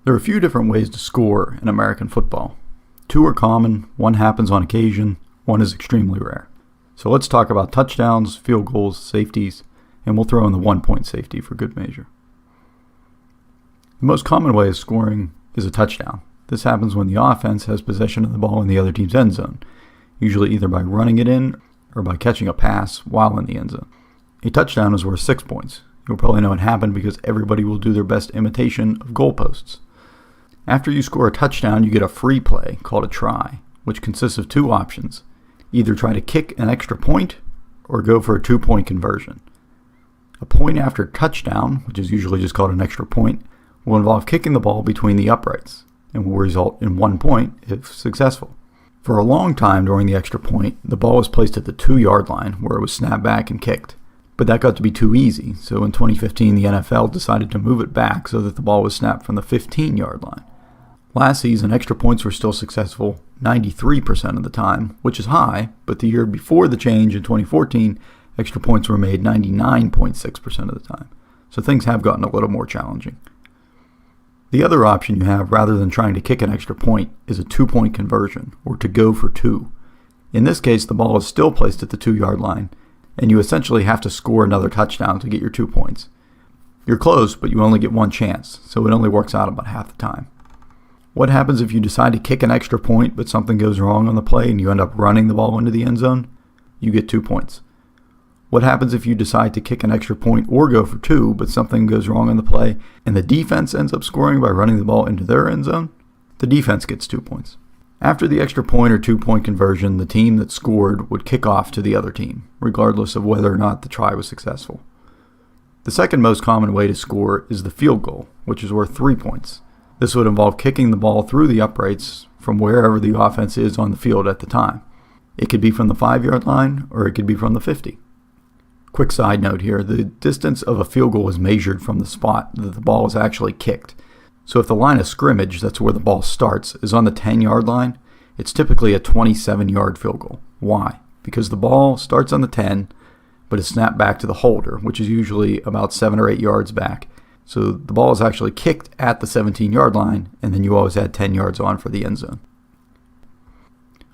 There are a few different ways to score in American football. Two are common, one happens on occasion, one is extremely rare. So let's talk about touchdowns, field goals, safeties, and we'll throw in the 1-point safety for good measure. The most common way of scoring is a touchdown. This happens when the offense has possession of the ball in the other team's end zone, usually either by running it in or by catching a pass while in the end zone. A touchdown is worth 6 points. You'll probably know it happened because everybody will do their best imitation of goalposts. After you score a touchdown, you get a free play called a try, which consists of two options. Either try to kick an extra point or go for a 2-point conversion. A point after touchdown, which is usually just called an extra point, will involve kicking the ball between the uprights and will result in 1 point if successful. For a long time during the extra point, the ball was placed at the 2-yard line where it was snapped back and kicked. But that got to be too easy, so in 2015 the NFL decided to move it back so that the ball was snapped from the 15-yard line. Last season, extra points were still successful 93% of the time, which is high, but the year before the change in 2014, extra points were made 99.6% of the time. So things have gotten a little more challenging. The other option you have, rather than trying to kick an extra point, is a 2-point conversion, or to go for 2. In this case, the ball is still placed at the 2-yard line, and you essentially have to score another touchdown to get your 2 points. You're close, but you only get one chance, so it only works out about half the time. What happens if you decide to kick an extra point, but something goes wrong on the play and you end up running the ball into the end zone? You get 2 points. What happens if you decide to kick an extra point or go for 2, but something goes wrong on the play and the defense ends up scoring by running the ball into their end zone? The defense gets 2 points. After the extra point or 2-point conversion, the team that scored would kick off to the other team, regardless of whether or not the try was successful. The second most common way to score is the field goal, which is worth 3 points. This would involve kicking the ball through the uprights from wherever the offense is on the field at the time. It could be from the 5-yard line or it could be from the 50. Quick side note here, the distance of a field goal is measured from the spot that the ball is actually kicked. So if the line of scrimmage, that's where the ball starts, is on the 10-yard line, it's typically a 27-yard field goal. Why? Because the ball starts on the 10, but is snapped back to the holder, which is usually about 7 or 8 yards back. So the ball is actually kicked at the 17-yard line, and then you always add 10 yards on for the end zone.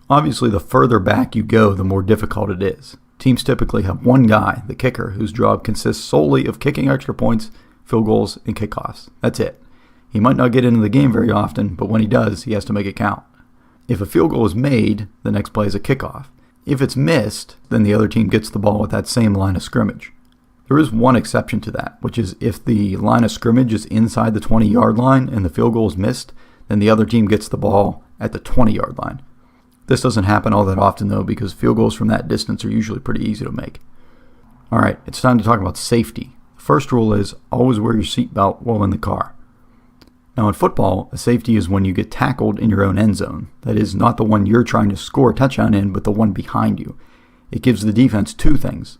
Obviously, the further back you go, the more difficult it is. Teams typically have one guy, the kicker, whose job consists solely of kicking extra points, field goals, and kickoffs. That's it. He might not get into the game very often, but when he does, he has to make it count. If a field goal is made, the next play is a kickoff. If it's missed, then the other team gets the ball at that same line of scrimmage. There is one exception to that, which is if the line of scrimmage is inside the 20-yard line and the field goal is missed, then the other team gets the ball at the 20-yard line. This doesn't happen all that often, though, because field goals from that distance are usually pretty easy to make. All right, it's time to talk about safety. The first rule is always wear your seatbelt while in the car. Now in football, a safety is when you get tackled in your own end zone. That is, not the one you're trying to score a touchdown in, but the one behind you. It gives the defense 2 things: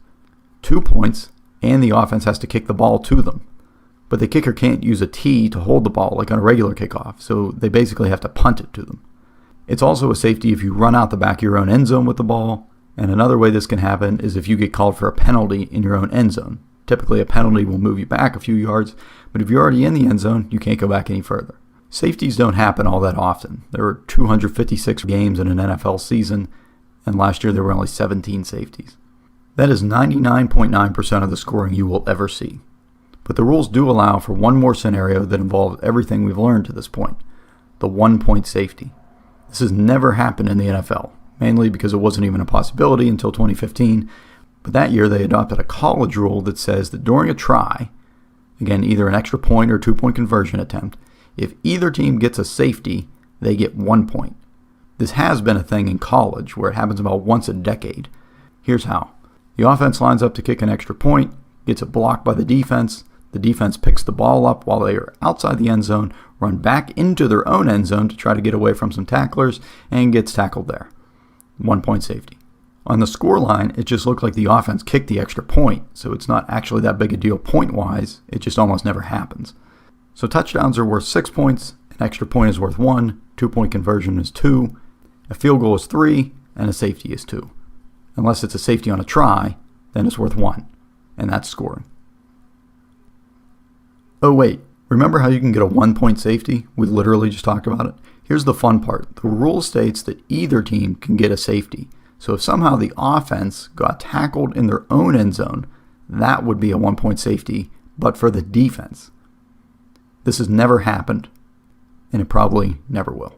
2 points, and the offense has to kick the ball to them. But the kicker can't use a tee to hold the ball like on a regular kickoff, so they basically have to punt it to them. It's also a safety if you run out the back of your own end zone with the ball, and another way this can happen is if you get called for a penalty in your own end zone. Typically a penalty will move you back a few yards, but if you're already in the end zone, you can't go back any further. Safeties don't happen all that often. There are 256 games in an NFL season, and last year there were only 17 safeties. That is 99.9% of the scoring you will ever see. But the rules do allow for one more scenario that involves everything we've learned to this point: the 1-point safety. This has never happened in the NFL, mainly because it wasn't even a possibility until 2015, but that year they adopted a college rule that says that during a try, again either an extra point or 2-point conversion attempt, if either team gets a safety, they get 1 point. This has been a thing in college where it happens about once a decade. Here's how. The offense lines up to kick an extra point, gets it blocked by the defense picks the ball up while they are outside the end zone, run back into their own end zone to try to get away from some tacklers, and gets tackled there. 1-point safety. On the score line, it just looked like the offense kicked the extra point, so it's not actually that big a deal point-wise, it just almost never happens. So touchdowns are worth 6 points, an extra point is worth 1, 2-point conversion is 2, a field goal is 3, and a safety is 2. Unless it's a safety on a try, then it's worth 1, and that's scoring. Oh wait, Remember how you can get a 1-point safety? We literally just talked about it. Here's the fun part. The rule states that either team can get a safety. So if somehow the offense got tackled in their own end zone, that would be a 1-point safety, but for the defense. This has never happened, and it probably never will.